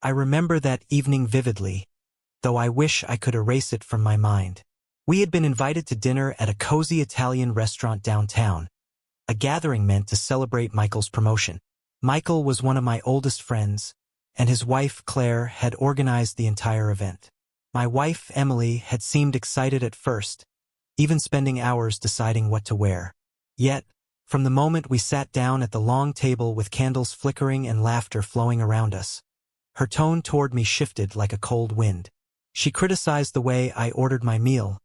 I remember that evening vividly, though I wish I could erase it from my mind. We had been invited to dinner at a cozy Italian restaurant downtown, a gathering meant to celebrate Michael's promotion. Michael was one of my oldest friends, and his wife, Claire, had organized the entire event. My wife, Emily, had seemed excited at first, even spending hours deciding what to wear. Yet, from the moment we sat down at the long table with candles flickering and laughter flowing around us, her tone toward me shifted like a cold wind. She criticized the way I ordered my meal,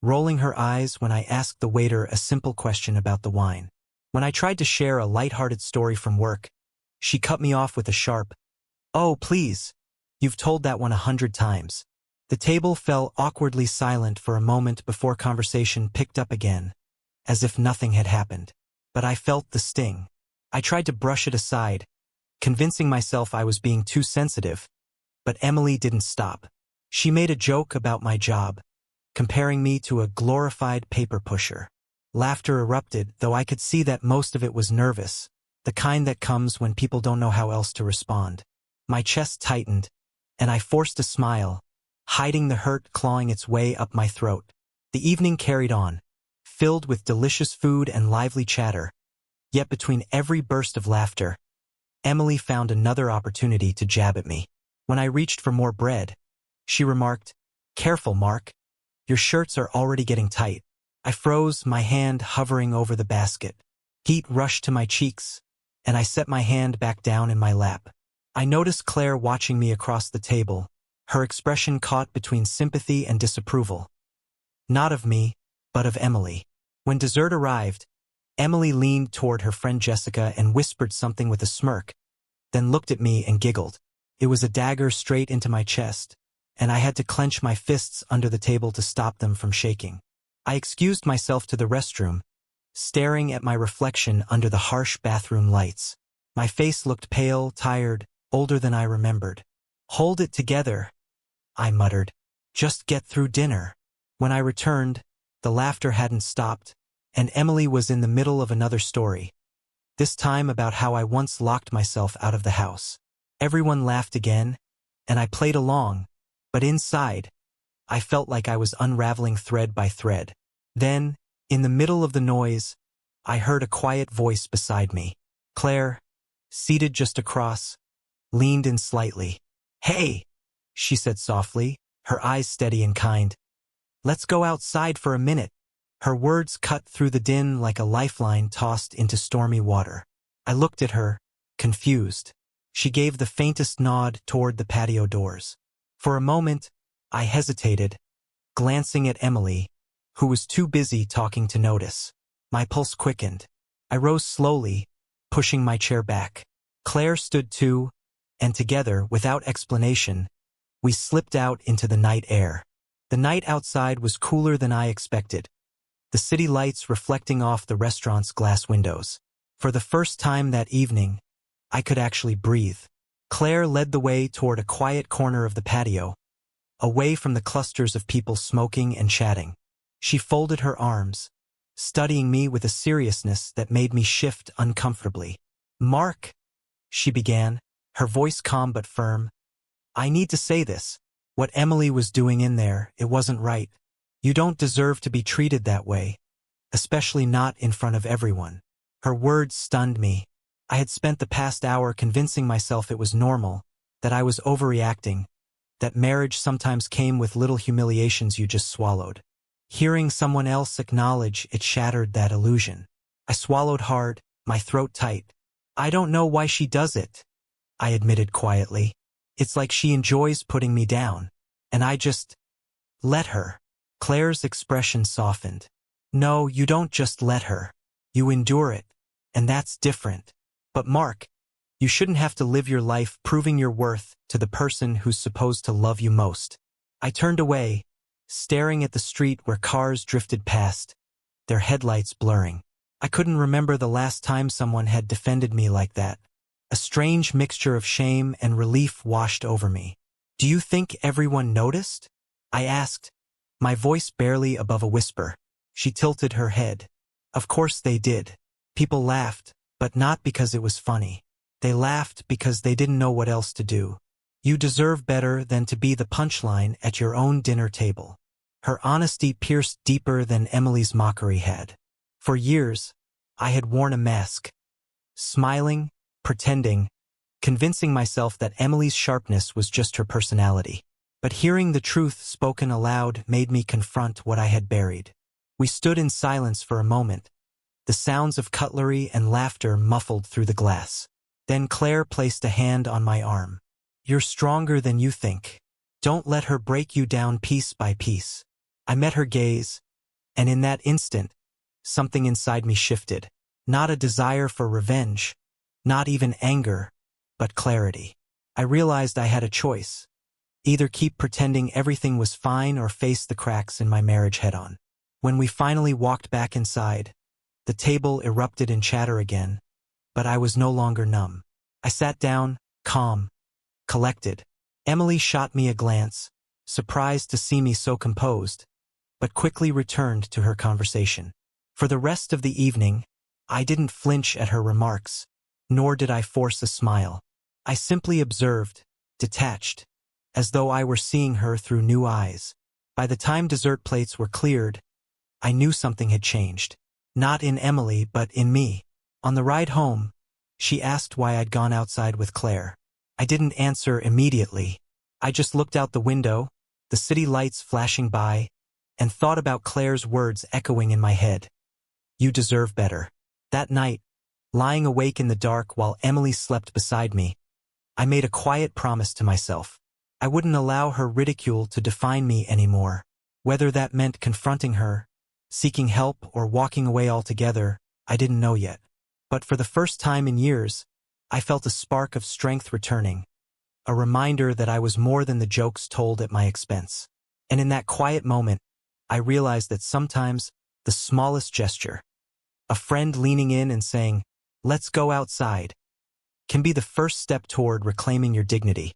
rolling her eyes when I asked the waiter a simple question about the wine. When I tried to share a lighthearted story from work, she cut me off with a sharp, "Oh, please, you've told that one 100 times." The table fell awkwardly silent for a moment before conversation picked up again, as if nothing had happened. But I felt the sting. I tried to brush it aside, convincing myself I was being too sensitive, but Emily didn't stop. She made a joke about my job, comparing me to a glorified paper pusher. Laughter erupted, though I could see that most of it was nervous, the kind that comes when people don't know how else to respond. My chest tightened, and I forced a smile, hiding the hurt clawing its way up my throat. The evening carried on, filled with delicious food and lively chatter, yet between every burst of laughter, Emily found another opportunity to jab at me. When I reached for more bread, she remarked, "Careful, Mark. Your shirts are already getting tight." I froze, my hand hovering over the basket. Heat rushed to my cheeks, and I set my hand back down in my lap. I noticed Claire watching me across the table, her expression caught between sympathy and disapproval. Not of me, but of Emily. When dessert arrived, Emily leaned toward her friend Jessica and whispered something with a smirk, then looked at me and giggled. It was a dagger straight into my chest, and I had to clench my fists under the table to stop them from shaking. I excused myself to the restroom, staring at my reflection under the harsh bathroom lights. My face looked pale, tired, older than I remembered. "Hold it together," I muttered. "Just get through dinner." When I returned, the laughter hadn't stopped, and Emily was in the middle of another story, this time about how I once locked myself out of the house. Everyone laughed again, and I played along, but inside, I felt like I was unraveling thread by thread. Then, in the middle of the noise, I heard a quiet voice beside me. Claire, seated just across, leaned in slightly. "Hey," she said softly, her eyes steady and kind. "Let's go outside for a minute." Her words cut through the din like a lifeline tossed into stormy water. I looked at her, confused. She gave the faintest nod toward the patio doors. For a moment, I hesitated, glancing at Emily, who was too busy talking to notice. My pulse quickened. I rose slowly, pushing my chair back. Claire stood too, and together, without explanation, we slipped out into the night air. The night outside was cooler than I expected, the city lights reflecting off the restaurant's glass windows. For the first time that evening, I could actually breathe. Claire led the way toward a quiet corner of the patio, away from the clusters of people smoking and chatting. She folded her arms, studying me with a seriousness that made me shift uncomfortably. "Mark," she began, her voice calm but firm, "I need to say this. What Emily was doing in there, it wasn't right. You don't deserve to be treated that way, especially not in front of everyone." Her words stunned me. I had spent the past hour convincing myself it was normal, that I was overreacting, that marriage sometimes came with little humiliations you just swallowed. Hearing someone else acknowledge it shattered that illusion. I swallowed hard, my throat tight. "I don't know why she does it," I admitted quietly. "It's like she enjoys putting me down, and I just let her." Claire's expression softened. "No, you don't just let her. You endure it, and that's different. But Mark, you shouldn't have to live your life proving your worth to the person who's supposed to love you most." I turned away, staring at the street where cars drifted past, their headlights blurring. I couldn't remember the last time someone had defended me like that. A strange mixture of shame and relief washed over me. "Do you think everyone noticed?" I asked, my voice barely above a whisper. She tilted her head. "Of course they did. People laughed, but not because it was funny. They laughed because they didn't know what else to do. You deserve better than to be the punchline at your own dinner table. Her honesty pierced deeper than Emily's mockery had. For years, I had worn a mask, smiling, pretending, convincing myself that Emily's sharpness was just her personality. But hearing the truth spoken aloud made me confront what I had buried. We stood in silence for a moment, the sounds of cutlery and laughter muffled through the glass. Then Claire placed a hand on my arm. You're stronger than you think. Don't let her break you down piece by piece. I met her gaze, and in that instant, something inside me shifted. Not a desire for revenge, not even anger, but clarity. I realized I had a choice. Either keep pretending everything was fine or face the cracks in my marriage head-on. When we finally walked back inside, the table erupted in chatter again, but I was no longer numb. I sat down, calm, collected. Emily shot me a glance, surprised to see me so composed, but quickly returned to her conversation. For the rest of the evening, I didn't flinch at her remarks, nor did I force a smile. I simply observed, detached, as though I were seeing her through new eyes. By the time dessert plates were cleared, I knew something had changed. Not in Emily, but in me. On the ride home, she asked why I'd gone outside with Claire. I didn't answer immediately. I just looked out the window, the city lights flashing by, and thought about Claire's words echoing in my head. You deserve better. That night, lying awake in the dark while Emily slept beside me, I made a quiet promise to myself. I wouldn't allow her ridicule to define me anymore. Whether that meant confronting her, seeking help, or walking away altogether, I didn't know yet. But for the first time in years, I felt a spark of strength returning, a reminder that I was more than the jokes told at my expense. And in that quiet moment, I realized that sometimes the smallest gesture, a friend leaning in and saying, "Let's go outside," can be the first step toward reclaiming your dignity.